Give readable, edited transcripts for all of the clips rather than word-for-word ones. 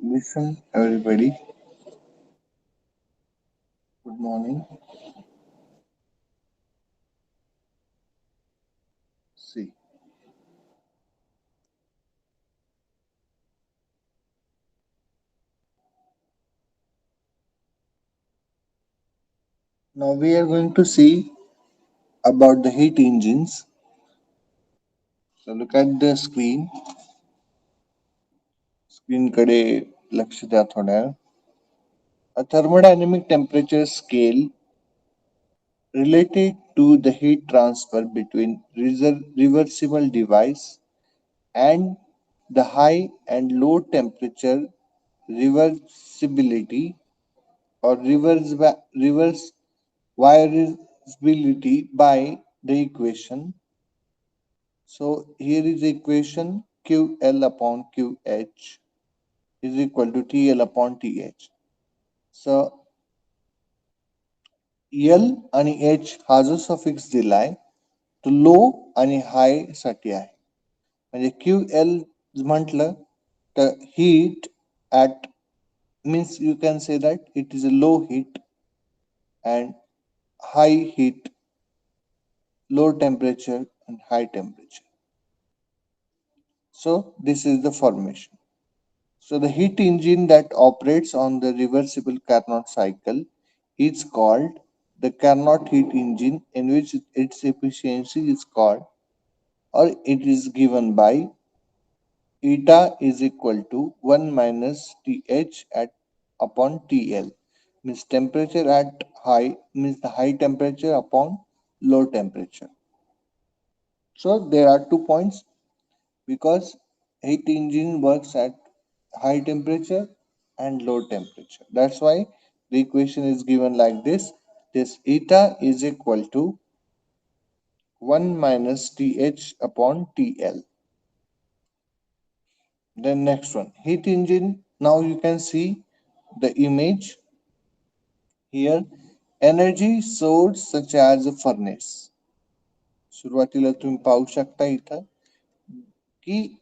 Listen, everybody. Good morning. See, now we are going to see about the heat engines. So look at the screen. Screen कडे लक्ष द्या थोड्या. A thermodynamic temperature scale related to the heat transfer between reversible device and the high and low temperature reversibility or reversibility by the equation. So here is the equation QL upon QH is equal to TL upon TH. So L आणि H हा जो suffix दिलाय तो low आणि हाय साठी आहे. म्हणजे QL म्हटलं तर heat at means you can say that it is a low heat and high heat, low temperature and high temperature. So this is the formation. So the heat engine that operates on the reversible Carnot cycle is called the Carnot heat engine, in which its efficiency is called, or it is given by eta is equal to 1 minus Th at upon Tl, means temperature at high means the high temperature upon low temperature. So there are 2 points because heat engine works at high temperature and low temperature. That's why the equation is given like this. This eta is equal to 1 minus Th upon Tl. Then next one, heat engine. Now you can see the image here. Energy source such as a furnace. सुरुवातीला तुम्ही पाहू शकता इथं की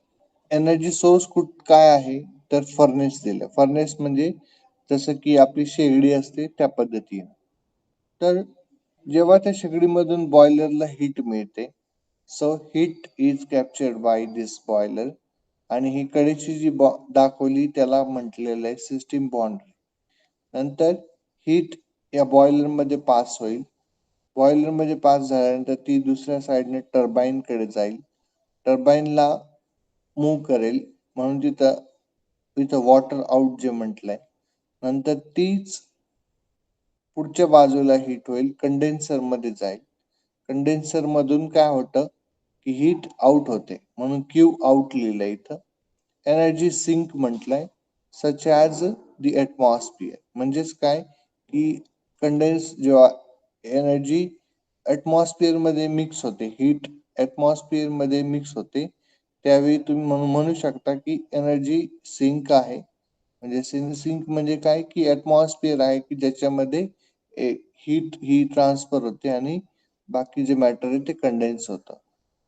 energy source काय आहे तर furnace दिलं. फर्नेस म्हणजे जसं की आपली शेगडी असते त्या पद्धतीने. तर जेव्हा त्या शेगडीमधून बॉयलरला हीट मिळते, so heat is captured by this boiler आणि ही कडेची जी दाखवली त्याला म्हटलेलं आहे सिस्टीम बाउंड्री. नंतर हीट या बॉयलर मध्ये पास होईल. बॉयलर मध्ये पास झाल्यानंतर ती दुसऱ्या साईडने टर्बाईन कडे जाईल. टर्बाईनला मूव्ह करेल म्हणून तिथं वॉटर आउट जे म्हटलंय. नंतर तीच पुढच्या बाजूला हीट होईल, कंडेन्सर मध्ये जाईल. कंडेन्सर मधून काय होतं की हीट आउट होते म्हणून क्यू आउट लिहिलंय इथं. एनर्जी सिंक म्हटलंय सच ॲज द ॲटमॉस्फिअर. म्हणजेच काय की कंडेन्स जेव्हा एनर्जी ॲटमॉस्फिअर मध्ये मिक्स होते, हीट ॲटमॉस्फिअर मध्ये मिक्स होते, त्यावेळी तुम्ही म्हणू शकता की एनर्जी सिंक आहे. म्हणजे सिंक म्हणजे काय की ॲटमॉस्फिअर आहे की ज्याच्यामध्ये हीट ही ट्रान्सफर होते आणि बाकी जे मॅटर आहे ते कंडेन्स होतं.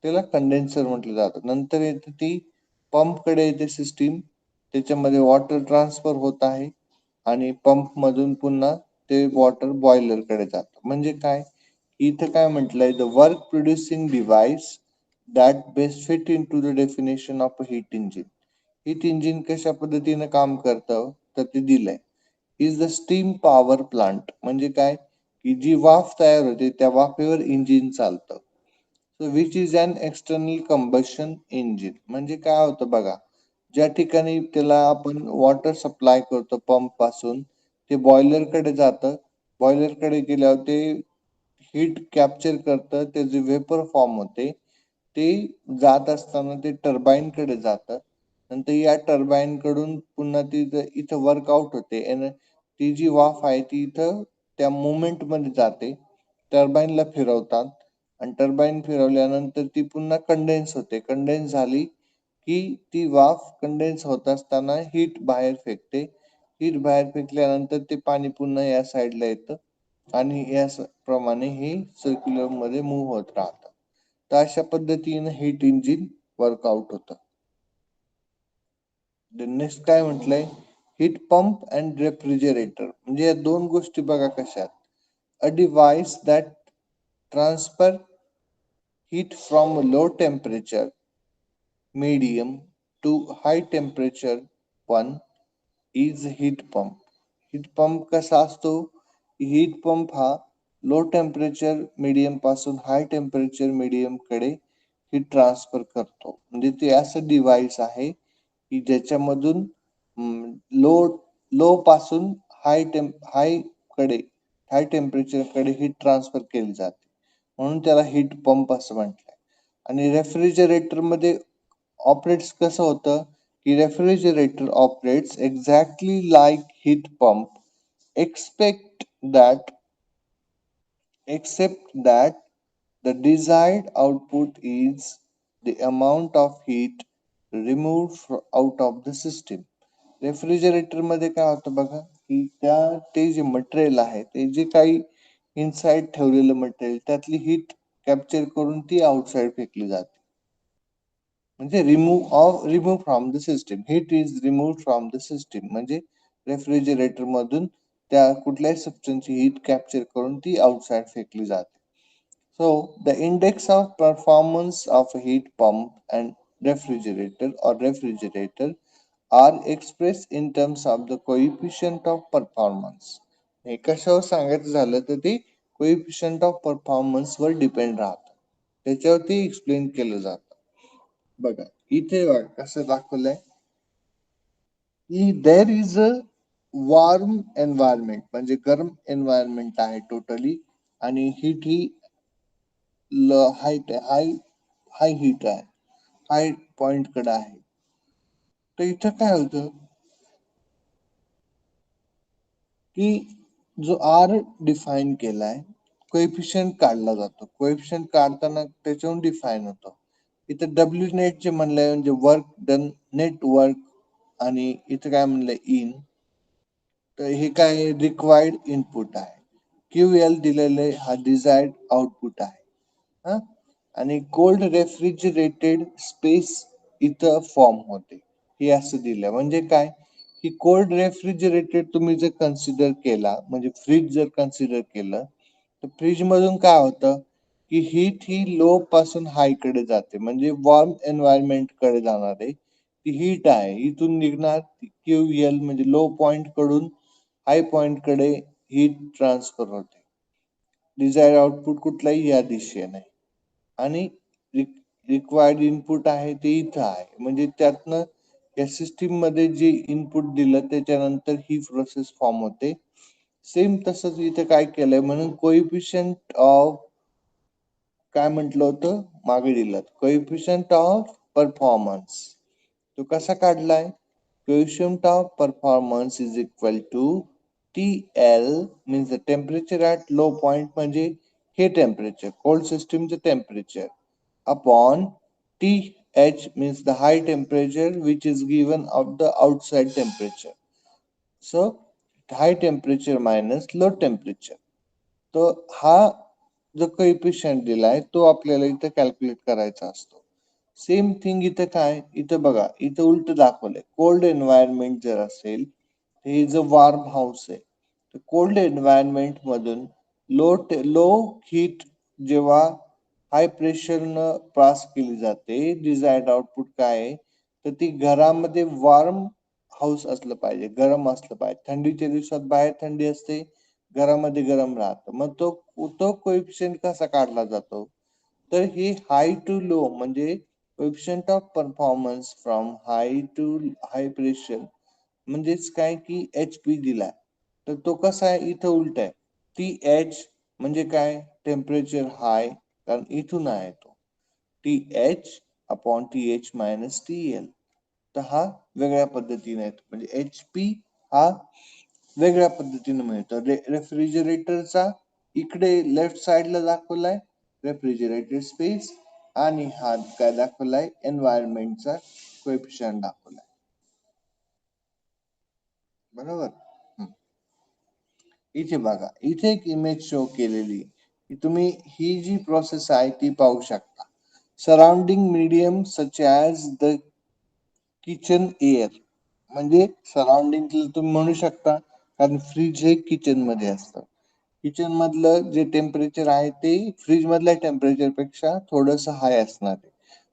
त्याला कंडेन्सर म्हटलं जातं. नंतर येते ती पंप कडे येते सिस्टीम. त्याच्यामध्ये वॉटर ट्रान्सफर होत आहे आणि पंप मधून पुन्हा ते वॉटर बॉयलर कडे जातं. म्हणजे काय इथं काय म्हटलंय, the work producing device that best fit in to the definition of a heat engine. Heat engine कशा पद्धतीने काम करतं तर ते दिलंय. Is the steam power plant. म्हणजे काय की जी वाफ तयार होते त्या वाफेवर इंजिन चालतं. So which is an external combustion engine. म्हणजे काय होतं बघा, ज्या ठिकाणी त्याला आपण वॉटर सप्लाय करतो पंप पासून, ते बॉयलर कडे जातं. बॉयलर कडे गेल्यावर ते हीट कॅप्चर करतं, त्याचे वेपर फॉर्म होते. ते जात असताना ते टर्बाईन कडे जातं. नंतर या टर्बाईन कडून पुन्हा ती इथं वर्कआउट होते. ती जी वाफ आहे ती इथं त्या मुवमेंट मध्ये जाते. टर्बाईनला फिरवतात आणि टर्बाईन फिरवल्यानंतर ती पुन्हा कंडेन्स होते. कंडेन्स झाली की ती वाफ कंडेन्स होत असताना हीट बाहेर फेकते. हीट बाहेर फेकल्यानंतर ते पाणी पुन्हा या साईडला येतं आणि या प्रमाणे हे सर्क्युलर मध्ये मूव्ह होत राहतं. तर अशा पद्धतीने हीट इंजिन वर्कआउट होतं. नेक्स्ट काय म्हटलंय हीट पंप अँड रेफ्रिजरेटर म्हणजे या दोन गोष्टी बघा कशा. A device that transfer heat from low temperature medium to high temperature one is heat pump. Heat pump कसा असतो? हीट पंप हा लो टेम्परेचर मीडियम पासून हाय टेम्परेचर मीडियम कडे हीट ट्रान्सफर करतो. म्हणजे ते असं डिव्हाइस आहे की ज्याच्यामधून लो लो पासून हाय कडे हाय टेम्परेचर कडे हीट ट्रान्सफर केली जाते, म्हणून त्याला हीट पंप असं म्हटलंय. आणि रेफ्रिजरेटर मध्ये ऑपरेट्स कसं होतं की refrigerator operates exactly like heat pump expect that except that the desired output is the amount of heat removed out of the system. Refrigerator मध्ये काय होतं बघा की ते जे मटेरियल आहे, ते जे काही इनसाइड ठेवलेलं मटेरियल त्यातली हीट कॅप्चर करून ती आउटसाइड फेकली जाते. म्हणजे remove from the system. Heat is remove from the system म्हणजे रेफ्रिजरेटर मधून त्या कुठल्याही सबस्टन्सची हीट कॅप्चर करून ती आउटसाइड फेकली जाते. So the index of performance of a heat pump and refrigerator are expressed in terms of the coefficient of performance. हे कशावर सांगायचं झालं तर ते कोइफिशियंट ऑफ परफॉर्मन्स वर डिपेंड राहतं, त्याच्यावरती एक्सप्लेन केलं जातं. बघा इथे कसं दाखवलंय की there is a warm environment म्हणजे गरम एन्व्हायरमेंट आहे टोटली, आणि हीट ही हाय हाय हाय हीट आहे, हाय पॉइंट कडे आहे. तर इथं काय होतं की जो आर डिफाईन केलाय, कोएफिशियंट काढला जातो. कोएफिशियंट काढताना त्याच्यावरून डिफाईन होतो. इथं डब्ल्यू नेट जे म्हणलंय म्हणजे वर्क डन नेट वर्क, आणि इथं काय म्हणलंय इन, तर हे काय रिक्वायर्ड इनपुट आहे. क्यू एल दिलेले हा डिझायर्ड आउटपुट आहे. हा, आणि कोल्ड रेफ्रिजरेटेड स्पेस इथं फॉर्म होते, हे असं दिलं. म्हणजे काय की कोल्ड रेफ्रिजरेटेड तुम्ही जर कन्सिडर केला, म्हणजे फ्रीज जर कन्सिडर केलं, तर फ्रीज मधून काय होतं की हीट ही लो पासून हाय कडे जाते, म्हणजे वॉर्म एन्व्हायरमेंट कडे जाणार आहे. ती हीट आहे, इथून निघणार क्यू एल म्हणजे लो पॉइंट कडून हाय पॉइंट कडे हीट ट्रान्सफर होते. डिझायर आउटपुट कुठलाही या दिशेने, आणि रिक्वायर्ड इनपुट आहे ते इथं आहे. म्हणजे त्यातनं या सिस्टीम मध्ये जे इनपुट दिलं त्याच्यानंतर ही प्रोसेस फॉर्म होते. सेम तसंच इथे काय केलंय, म्हणून कोइफिशियंट ऑफ काय म्हटलं होतं मागे दिलं, कोइफिशियंट ऑफ परफॉर्मन्स. तो कसा काढलाय? Coefficient of performance is equal to TL means the temperature at low point म्हणजे हे टेम्परेचर कोल्ड सिस्टीमचं temperature upon TH means the high temperature which is given of the outside temperature. So high temperature minus low temperature. तो हा जो coefficient दिलाय तो आपल्याला इथं कॅल्क्युलेट करायचा असतो. सेम थिंग इथं काय, इथं बघा इथं उलट दाखवलंय. कोल्ड एन्व्हायरमेंट जर असेल, हे जो वॉर्म हाऊस आहे, तर कोल्ड एन्व्हायरमेंट मधून लो हीट जेव्हा हाय प्रेशरनं पास केली जाते, डिझायर्ड आउटपुट काय आहे, तर ती घरामध्ये वॉर्म हाऊस असलं पाहिजे, गरम असलं पाहिजे. थंडीच्या दिवसात बाहेर थंडी असते, घरामध्ये गरम राहतं. मग तो तो कोएफिशियंट कसा काढला जातो, तर ही हाय टू लो म्हणजे coefficient of performance from high to high pressure, म्हणजेच काय की एच पी दिलाय, तर तो कसा आहे इथं उलट आहे. टी एच म्हणजे काय, टेम्परेचर हाय, कारण इथून आहे तो T H upon T H minus T L. तर हा वेगळ्या पद्धतीने येतो, म्हणजे एच पी हा वेगळ्या पद्धतीने मिळतो. रेफ्रिजरेटरचा इकडे लेफ्ट साइडला दाखवलाय रेफ्रिजरेटर स्पेस, आणि हा काय दाखवलाय एन्व्हायरमेंटचा कोएफिशियंट दाखवलाय. बरोबर. इथे बघा, इथे एक इमेज शो केलेली, की तुम्ही ही जी प्रोसेस आहे ती पाहू शकता. Surrounding medium such as the kitchen air, म्हणजे सराउंडिंग तुम्ही म्हणू शकता, कारण फ्रीज हे किचन मध्ये असतं. किचन मधलं जे टेम्परेचर आहे ते फ्रीज मधल्या टेम्परेचर पेक्षा थोडस हाय असणार आहे.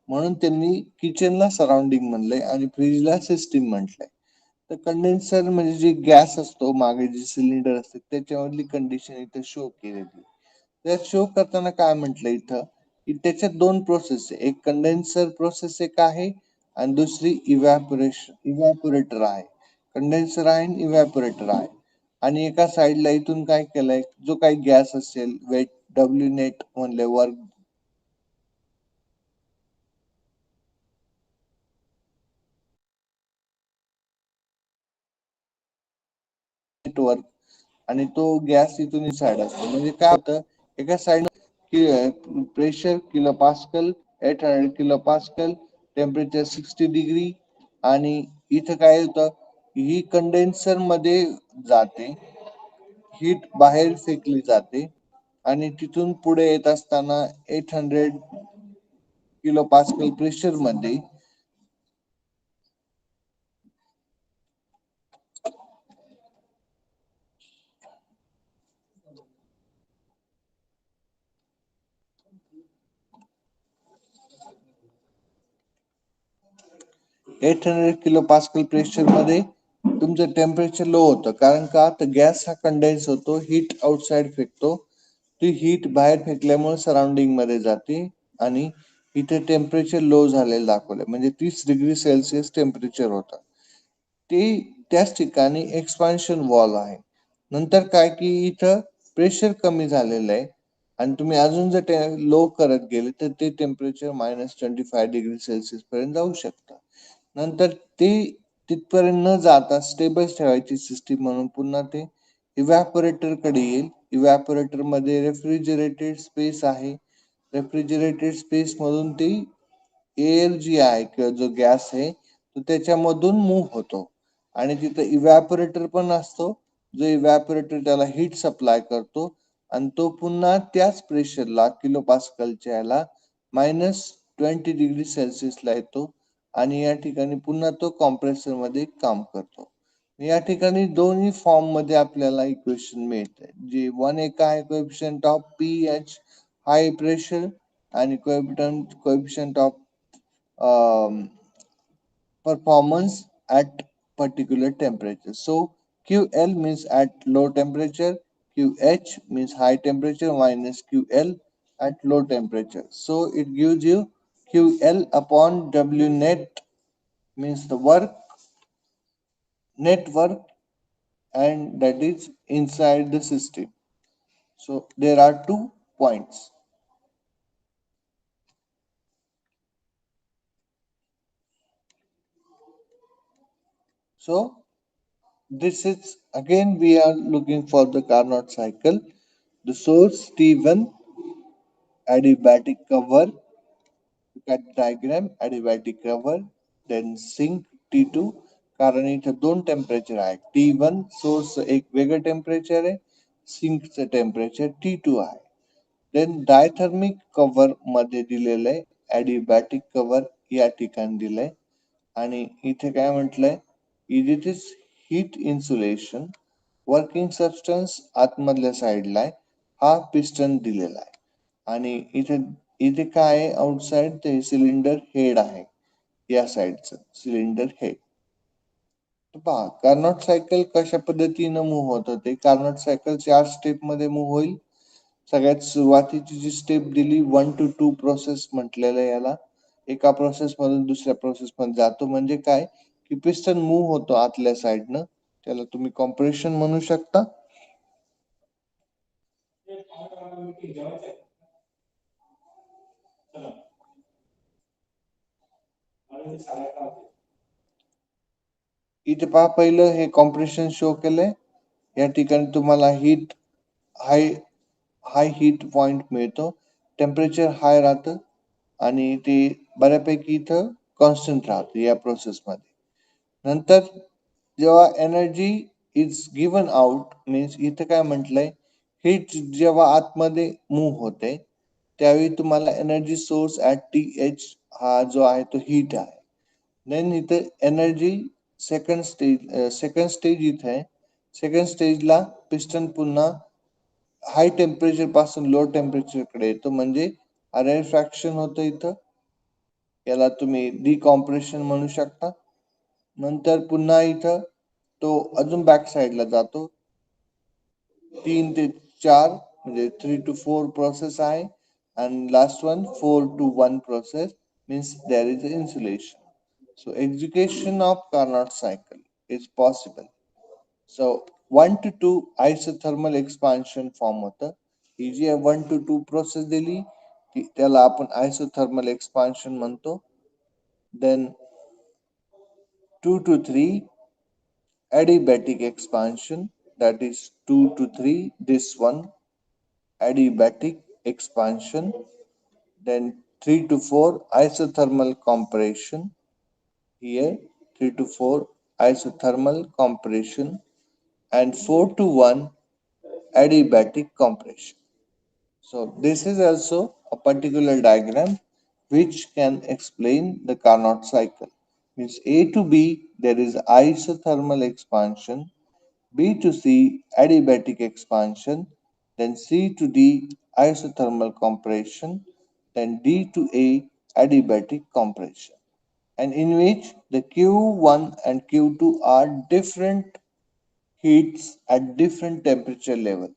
म्हणून त्यांनी किचनला सराउंडिंग म्हणलंय आणि फ्रीजला सिस्टीम म्हटलंय. तर कंडेन्सर म्हणजे जे गॅस असतो मागे जे सिलेंडर असते त्याच्यामधली कंडिशन इथं शो केलेली. त्यात शो करताना काय म्हटलं इथं की त्याच्यात दोन प्रोसेस आहे, एक कंडेन्सर प्रोसेस एक आहे आणि दुसरी इव्हॅपोरेटर आहे. कंडेन्सर आहे आणि इव्हॅपोरेटर आहे. आणि एका साइडला इथून काय केलंय, जो काही गॅस असेल वेट डब्ल्यू नेट म्हणले वर्क नेटवर्क, आणि तो गॅस इथून साइड असतो. म्हणजे काय होतं, एका side pressure kilo pascal 800 kilo pascal, temperature 60 degree, आणि इथं काय होतं, ही कंडेन्सर मध्ये जाते, हीट बाहेर फेकली जाते आणि तिथून पुढे येत असताना 800 किलो पास्कल प्रेशर मध्ये 800 किलो पास्कल प्रेशर मध्ये तुमचं टेम्परेचर लो होतं. कारण का, तर गॅस हा कंडेन्स होतो, हीट आउटसाइड फेकतो, ती हीट बाहेर फेकल्यामुळे सराउंडिंग मध्ये जाते आणि इथे टेम्परेचर लो झालेलं दाखवलंय, म्हणजे 30 डिग्री सेल्सिअस टेम्परेचर होतं. ते त्याच ठिकाणी एक्सपान्शन वॉल आहे. नंतर काय की इथं प्रेशर कमी झालेलं आहे आणि तुम्ही अजून जर लो करत गेले तर ते टेम्परेचर -25 डिग्री सेल्सिअस पर्यंत जाऊ शकतं. नंतर ते तिथपर्यंत न जाता स्टेबल ठेवायची सिस्टीम म्हणून पुन्हा ते इव्हॅपोरेटर कडे येईल. इव्हॅपोरेटर मध्ये रेफ्रिजरेटेड स्पेस आहे. रेफ्रिजरेटेड स्पेस मधून ती एअर जी आहे किंवा जो गॅस आहे तो त्याच्यामधून मूव्ह होतो आणि तिथं इव्हॅपोरेटर पण असतो, जो इव्हॅपोरेटर त्याला हीट सप्लाय करतो आणि तो पुन्हा त्याच प्रेशरला किलो पास्कलच्या याला -20 डिग्री सेल्सिअसला येतो आणि या ठिकाणी पुन्हा तो कॉम्प्रेसर मध्ये काम करतो. या ठिकाणी दोन्ही फॉर्म मध्ये आपल्याला इक्वेशन मिळते, जे वन एक आहे coefficient of P H high pressure आणि coefficient of performance at particular temperature. So QL means at low temperature, QH means high temperature minus QL at low temperature. So it gives you QL upon W net means the network, and that is inside the system. So there are 2 points. So this is again we are looking for the Carnot cycle. The source T1 adiabatic cover, look at diagram, adiabatic cover, then sink T2, कारण इथं दोन temperature आहे. T1 source एक वेगळं temperature आहे, सिंकचं temperature T2 आहे. Then diathermic cover मध्ये दिलेलं आहे, ॲडिबॅटिक कव्हर या ठिकाणी दिलंय आणि इथे काय म्हटलंय, it is heat insulation working substance आतमधल्या साईडला आहे, हा पिस्टन दिलेला आहे आणि इथे इथे काय आहे, आउटसाइड ते सिलेंडर हेड आहे, या साईडचं सिलेंडर हेड. पहा कार्नोट सायकल कशा पद्धतीनं मूव्ह होत होते. कार्नोट सायकल 4 स्टेप मध्ये मूव्ह होईल. सगळ्यात सुरुवातीची जी स्टेप दिली 1 to 2 प्रोसेस म्हटलेलं याला, एका प्रोसेस मधून दुसऱ्या प्रोसेस मध्ये जातो, म्हणजे काय की पिस्टन मूव्ह होतो आतल्या साईडनं, त्याला तुम्ही कॉम्प्रेशन म्हणू शकता. इथे पहा, पहिलं हे कॉम्प्रेशन शो केलंय. या ठिकाणी तुम्हाला हीट हाय हाय हीट पॉइंट मिळतो, टेम्परेचर हाय राहतं आणि ते बऱ्यापैकी इथं कॉन्स्टंट राहतं या प्रोसेस मध्ये. नंतर जेव्हा energy is given out means इथं काय म्हटलंय, हीट जेव्हा आतमध्ये मूव्ह होते त्यावेळी तुम्हाला energy source at T H हा जो आहे तो हीट आहे. देन इथे एनर्जी सेकंड स्टेज इथे आहे. सेकंड स्टेजला पिस्टन पुन्हा हाय टेम्परेचर पासून लो टेम्परेचर कडे येतो, म्हणजे रेफ्रॅक्शन होतं इथं. याला तुम्ही डिकॉम्प्रेशन म्हणू शकता. नंतर पुन्हा इथं तो अजून बॅक साईडला जातो. 3 ते 4 म्हणजे 3 to 4 प्रोसेस आहे. and last one 4 to 1 process means there is insulation. So execution of Carnot cycle is possible. So 1 to 2 isothermal expansion form होतं. ही जी 1 to 2 प्रोसेस दिली त्याला आपण isothermal expansion म्हणतो. Then 2 to 3 adiabatic expansion, that is 2 to 3 this one adiabatic expansion. Then 3 to 4 isothermal compression. Here 3 to 4 isothermal compression and 4 to 1 adiabatic compression. So this is also a particular diagram which can explain the Carnot cycle. Means A to B there is isothermal expansion, B to C adiabatic expansion, then C to D isothermal compression, then D to A adiabatic compression, and in which the Q1 and Q2 are different heats at different temperature level.